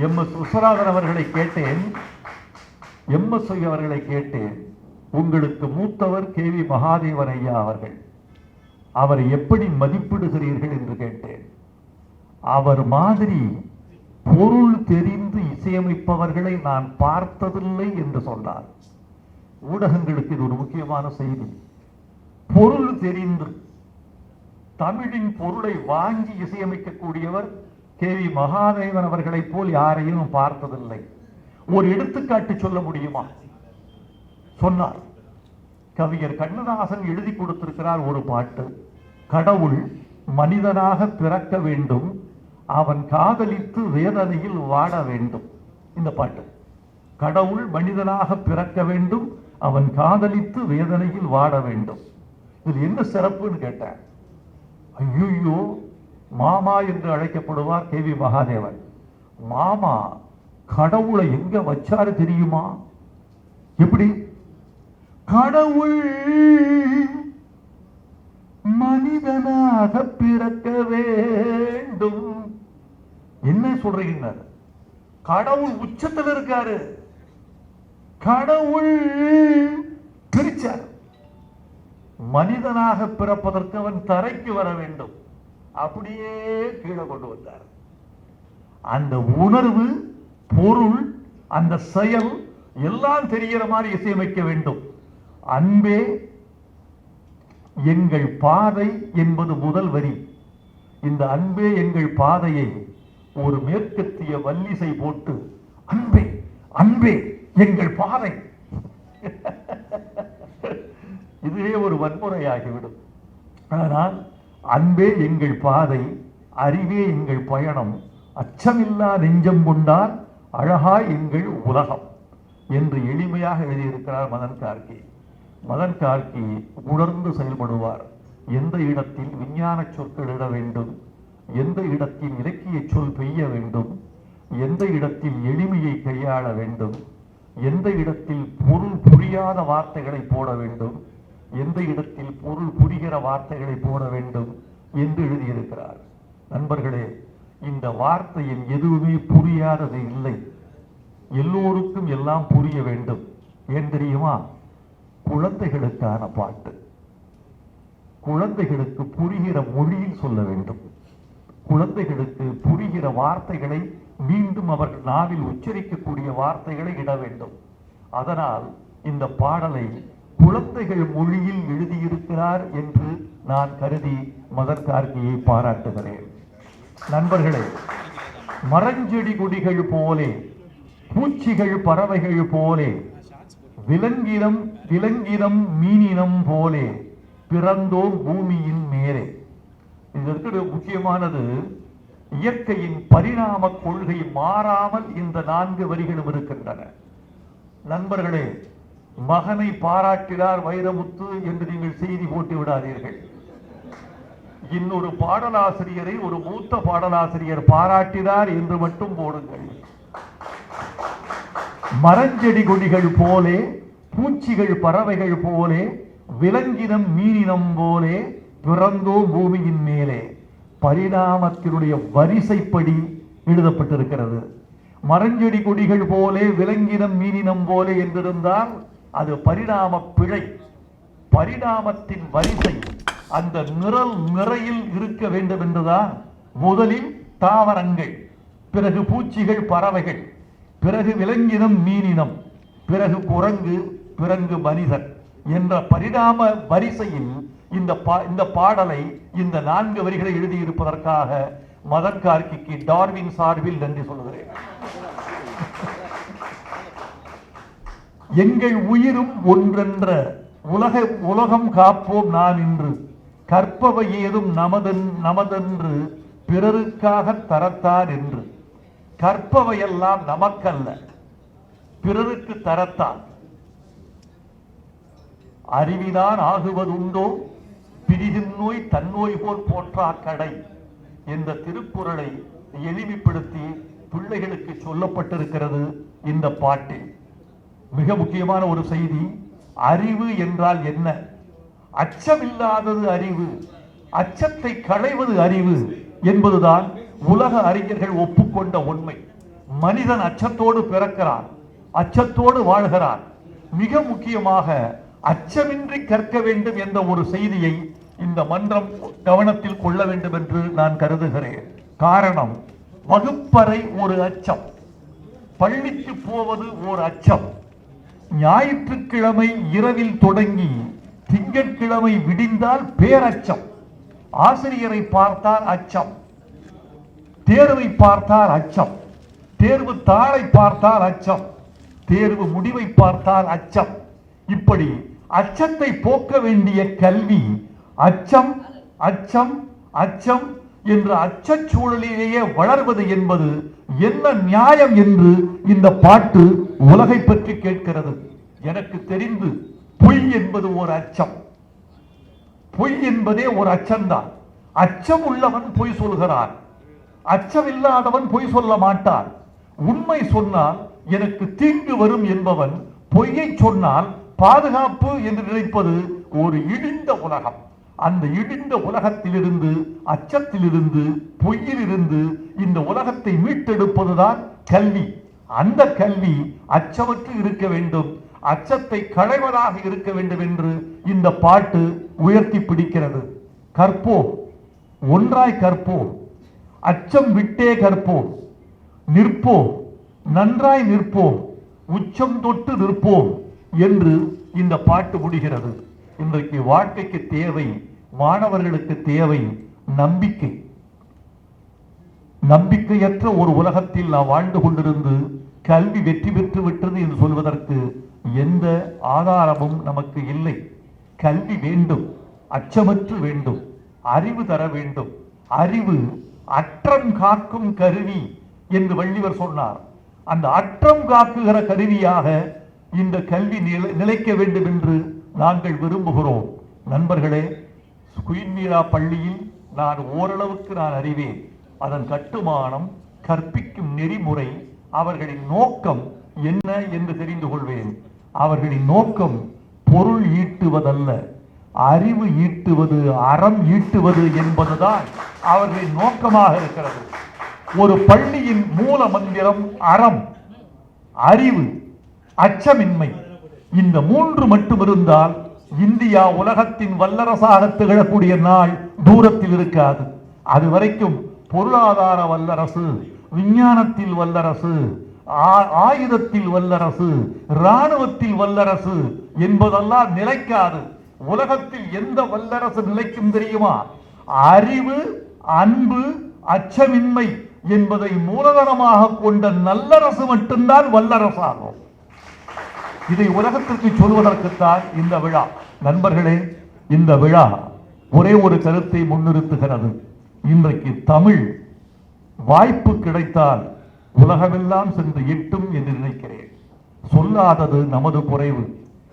MS. Viswanathan அவர்களை கேட்டேன். MS. அவர்களை கேட்டேன், உங்களுக்கு மூத்தவர் கே.வி. மகாதேவன் ஐயா அவர்கள், அவரை எப்படி மதிப்பிடுகிறீர்கள் என்று கேட்டேன். அவர் மாதிரி பொருள் தெரிந்து இசையமைப்பவர்களை நான் பார்த்ததில்லை என்று சொன்னார். ஊடகங்களுக்கு இது ஒரு முக்கியமான செய்தி. பொருள் தெரிந்து தமிழின் பொருளை வாங்கி இசையமைக்கக்கூடியவர் கே.வி. மகாதேவன் அவர்களை போல் யாரையும் பார்த்ததில்லை. ஒரு எடுத்துக்காட்டு சொல்ல முடியுமா? சொன்னார். கவிஞர் கண்ணதாசன் எழுதி கொடுத்திருக்கிறார் ஒரு பாட்டு, கடவுள் மனிதனாக பிறக்க வேண்டும், அவன் காதலித்து வேதனையில் வாட வேண்டும். இந்த பாட்டு, கடவுள் மனிதனாக பிறக்க வேண்டும், அவன் காதலித்து வேதனையில் வாட வேண்டும். இது என்ன சிறப்புன்னு கேட்டேன். ஐயோ, மாமா என்று அழைக்கப்படுவார் கே.வி. மகாதேவன். மாமா கடவுளை எங்க வச்சாரு தெரியுமா? எப்படி? கடவுள் மனிதனாக பிறக்க வேண்டும். என்ன சொல்றீங்க? கடவுள் உச்சத்தில் இருக்காரு. கடவுள் பிரிச்சார். மனிதனாக பிறப்பதற்கு அவன் தரைக்கு வர வேண்டும். அப்படியே கீழே கொண்டு வந்தார். அந்த உணர்வு, பொருள், அந்த செயல் எல்லாம் தெரிகிற மாதிரி இசையமைக்க வேண்டும். அன்பே எங்கள் பாதை என்பது முதல் வரி. இந்த அன்பே எங்கள் பாதையை ஒரு மேற்கத்திய வல்லிசை போட்டு, அன்பே அன்பே எங்கள் பாதை, இதுவே ஒரு வன்முறையாகிவிடும். ஆனால் அன்பே எங்கள் பாதை, அறிவே எங்கள் பயணம், அச்சமில்லா நெஞ்சம் கொண்டார் அழகாய் எங்கள் உலகம் என்று எளிமையாக எழுதியிருக்கிறார் மதன் கார்கி. மதன் கார்கி உணர்ந்து செயல்படுவார். எந்த இடத்தில் விஞ்ஞான சொற்கள் இட வேண்டும், எந்த இடத்தில் இலக்கிய சொல் பெய்ய வேண்டும், எந்த இடத்தில் எளிமையை கையாள வேண்டும், எந்த இடத்தில் பொருள் புரியாத வார்த்தைகளை போட வேண்டும், எந்த இடத்தில் பொருள் புரிகிற வார்த்தைகளை போட வேண்டும் என்று எழுதியிருக்கிறார். நண்பர்களே, இந்த வார்த்தையில் எதுவுமே புரியாதது இல்லை. எல்லோருக்கும் எல்லாம் புரிய வேண்டும். ஏன் தெரியுமா? குழந்தைகளுக்கான பாட்டு. குழந்தைகளுக்கு புரிகிற மொழியில் சொல்ல வேண்டும். குழந்தைகளுக்கு புரிகிற வார்த்தைகளை மீண்டும் அவர்கள் நாவில் உச்சரிக்கக்கூடிய வார்த்தைகளை இட வேண்டும். அதனால் இந்த பாடலை குழந்தைகள் மொழியில் எழுதியிருக்கிறார் என்று நான் கருதி மதன் கார்கியை பாராட்டுகிறேன். நண்பர்களே, மரஞ்செடி கொடிகள் போலே, பூச்சிகள் பறவைகள் போலே, விலங்கினம் மீனினம் போலே பிறந்தோம் பூமியின் மேலே. இதற்கு முக்கியமானது, இயற்கையின் பரிணாம கொள்கை மாறாமல் இந்த 4 வரிகளும் இருக்கின்றன. நண்பர்களே, மகனை பாராட்டினார் வைரமுத்து என்று நீங்கள் செய்தி போட்டு விடாதீர்கள். இன்னொரு பாடலாசிரியரை ஒரு மூத்த பாடலாசிரியர் பாராட்டினார் என்று மட்டும் போடுங்கள். மரஞ்செடி கொடிகள் போலே, பூச்சிகள் பறவைகள் போலே, விலங்கினம் மீனினம் போலே பிறந்தோ பூமியின் மேலே. பரிணாமத்தினுடைய வரிசைப்படி எழுதப்பட்டிருக்கிறது. மரஞ்செடி கொடிகள் போலே, விலங்கினம் மீனினம் போலே என்றிருந்தால் அது பரிணாம பிழை. பரிணாமத்தின் வரிசை அந்த நிறையில் இருக்க வேண்டும் என்றுதான். முதலில் தாவரங்கள், பிறகு பூச்சிகள் பறவைகள், பிறகு விலங்கினம் மீனினம், பிறகு குரங்கு, பிறகு மனிதன் என்ற பரிணாம வரிசையில் இந்த பாடலை, இந்த 4 வரிகளை எழுதியிருப்பதற்காக மதன் கார்கிக்கு டார்வின் சார்பில் நன்றி சொல்கிறேன். எங்கள் உயிரும் ஒன்றென்ற உலகம் காப்போம் நான் இன்று, கற்பவை ஏதும் நமதென்று பிறருக்காக தரத்தான் என்று. கற்பவையெல்லாம் நமக்கல்ல, பிறருக்கு தரத்தான். அறிவிதான் ஆகுவதுண்டோ பிரிதின் நோய் தன்னோய் போல் போற்றா கடை என்ற திருக்குறளை எளிமைப்படுத்தி பிள்ளைகளுக்கு சொல்லப்பட்டிருக்கிறது இந்த பாட்டில். மிக முக்கியமான ஒரு செய்தி. அறிவு என்றால் என்ன? அச்சமில்லாதது அறிவு, அச்சத்தை களைவது அறிவு என்பதுதான் உலக அறிஞர்கள் ஒப்புக்கொண்ட உண்மை. மனிதன் அச்சத்தோடு பிறக்கிறான், அச்சத்தோடு வாழ்கிறான். மிக முக்கியமாக அச்சமின்றி கற்க வேண்டும் என்ற ஒரு செய்தியை இந்த மன்றம் கவனத்தில் கொள்ள வேண்டும் என்று நான் கருதுகிறேன். காரணம், வகுப்பறை ஒரு அச்சம், பள்ளிக்கு போவது ஒரு அச்சம். ஞாயிற்றுக்கிழமை இரவில் தொடங்கி திங்கட்கிழமை விடிந்தால் பேரச்சம். ஆசிரியரை பார்த்தால் அச்சம், தேர்வை பார்த்தால் அச்சம், தேர்வு தாளை பார்த்தால் அச்சம், தேர்வு முடிவை பார்த்தால் அச்சம். இப்படி அச்சத்தை போக்க வேண்டிய கல்வி அச்சம் அச்சம் அச்சம் என்ற அச்சச் சூழலிலேயே வளர்வது என்பது என்ன நியாயம் என்று இந்த பாட்டு உலகை பற்றி கேட்கிறது. எனக்கு தெரிந்து பொய் என்பது ஒரு அச்சம். பொய் என்பதே ஒரு அச்சம்தான். அச்சம் உள்ளவன் பொய் சொல்கிறான், அச்சம் இல்லாதவன் பொய் சொல்ல மாட்டான். உண்மை சொன்னால் எனக்கு தீங்கு வரும் என்பவன் பொய்யை சொன்னால் பாதுகாப்பு என்று நினைப்பது ஒரு இடிந்த உலகம். அந்த இடிந்த உலகத்திலிருந்து, அச்சத்திலிருந்து, பொய்யிலிருந்து இந்த உலகத்தை மீட்டெடுப்பதுதான் கல்வி. அந்த கல்வி அச்சமற்று இருக்க வேண்டும், அச்சத்தை களைவதாக இருக்க வேண்டும் என்று இந்த பாட்டு உயர்த்தி பிடிக்கிறது. கற்போம், ஒன்றாய் கற்போம், அச்சம் விட்டே கற்போம், நிற்போம், நன்றாய் நிற்போம், உச்சம் தொட்டு நிற்போம் என்று இந்த பாட்டு முடிகிறது. இன்றைக்கு வாழ்க்கைக்கு தேவை, மாணவர்களுக்கு தேவை நம்பிக்கை. நம்பிக்கையற்ற ஒரு உலகத்தில் நாம் வாழ்ந்து கொண்டிருந்து கல்வி வெற்றி பெற்று விட்டது என்று சொல்வதற்கு எந்த ஆதாரமும் நமக்கு இல்லை. கல்வி வேண்டும், அச்சமற்று வேண்டும், அறிவு தர வேண்டும். அறிவு அற்றம் காக்கும் கருவி என்று வள்ளுவர் சொன்னார். அந்த அற்றம் காக்குகிற கருவியாக இந்த கல்வி நிலைக்க வேண்டும் என்று நாங்கள் விரும்புகிறோம். நண்பர்களே, குயின் மீரா பள்ளியில் நான் ஓரளவுக்கு நான் அறிவேன். அதன் கட்டுமானம், கற்பிக்கும் நெறிமுறை, அவர்களின் நோக்கம் என்ன என்று தெரிந்து கொள்வேன். அவர்களின் நோக்கம் பொருள் ஈட்டுவதல்ல, அறிவு ஈட்டுவது, அறம் ஈட்டுவது என்பதுதான் அவர்களின் நோக்கமாக இருக்கிறது. ஒரு பள்ளியின் மூல மந்திரம் அறம், அறிவு, அச்சமின்மை. இந்த மூன்று மட்டும் இருந்தால் இந்தியா உலகத்தின் வல்லரசாக திகழக்கூடிய நாள் தூரத்தில் இருக்காது. அது வரைக்கும் பொருளாதார வல்லரசு, விஞ்ஞானத்தில் வல்லரசு, ஆயுதத்தில் வல்லரசு, இராணுவத்தில் வல்லரசு என்பதெல்லாம் நிலைக்காது. உலகத்தில் எந்த வல்லரசு நிலைக்கும் தெரியுமா? அறிவு, அன்பு, அச்சமின்மை என்பதை மூலதனமாக கொண்ட நல்லரசு மட்டும்தான் வல்லரசாகும். இதை உலகத்திற்கு சொல்வதற்குத்தான் இந்த விழா. நண்பர்களே, இந்த விழா ஒரே ஒரு கருத்தை முன்னிறுத்துகிறது. இன்றைக்கு தமிழ் வாய்ப்பு கிடைத்தால் உலகமெல்லாம் சென்று எட்டும் என்று நினைக்கிறேன். சொல்லாதது நமது குறைவு.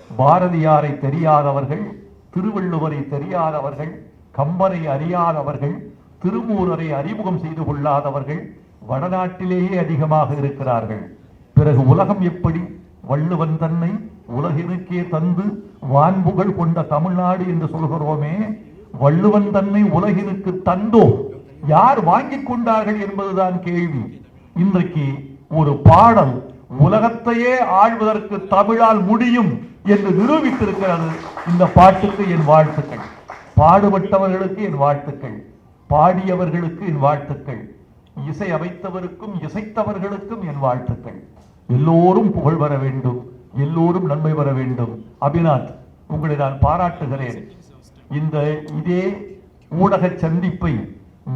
பாரதியாரை தெரியாதவர்கள், திருவள்ளுவரை தெரியாதவர்கள், கம்பனை அறியாதவர்கள், திருமூலரை அறிமுகம் செய்து கொள்ளாதவர்கள் வடநாட்டிலேயே அதிகமாக இருக்கிறார்கள். பிறகு உலகம் எப்படி வள்ளுவன் தன்னை உலகினுக்கே தந்து வான்புகள் கொண்ட தமிழ்நாடு என்று சொல்கிறோமே, வள்ளுவன் தன்னை உலகினுக்கு தந்தோ யார் வாங்கிக் கொண்டார்கள் என்பதுதான் கேள்வி. இன்றைக்கு ஒரு பாடல் உலகத்தையே ஆழ்வதற்கு தமிழால் முடியும் என்று நிரூபித்திருக்கிறது. இந்த பாட்டுக்கு என் வாழ்த்துக்கள். பாடுபட்டவர்களுக்கு என் வாழ்த்துக்கள், பாடியவர்களுக்கு என் வாழ்த்துக்கள், இசை அமைத்தவருக்கும் இசைத்தவர்களுக்கும் என் வாழ்த்துக்கள். எல்லோரும் புகழ் வர வேண்டும், எல்லோரும் நன்மை வர வேண்டும். அபிநாத், உங்களை நான் பாராட்டுகிறேன். இதே ஊடக சந்திப்பை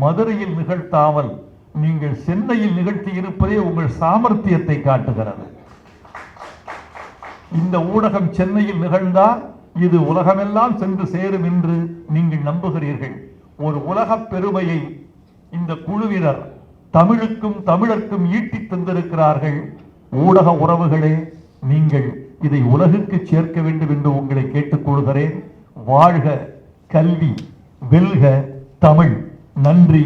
மதுரையில் நிகழ்த்தாமல் நீங்கள் சென்னையில் நிகழ்த்தி இருப்பதே உங்கள் சாமர்த்தியத்தை காட்டுகிறது. இந்த ஊடகம் சென்னையில் நிகழ்ந்தால் இது உலகமெல்லாம் சென்று சேரும் என்று நீங்கள் நம்புகிறீர்கள். ஒரு உலக பெருமையை இந்த குழுவினர் தமிழுக்கும் தமிழர்க்கும் ஈட்டி தந்திருக்கிறார்கள். ஊடக உறவுகளே, நீங்கள் இதை உலகுக்கு சேர்க்க வேண்டும் என்று உங்களை கேட்டுக்கொள்கிறேன். வாழ்க கல்வி, வெல்க தமிழ். நன்றி.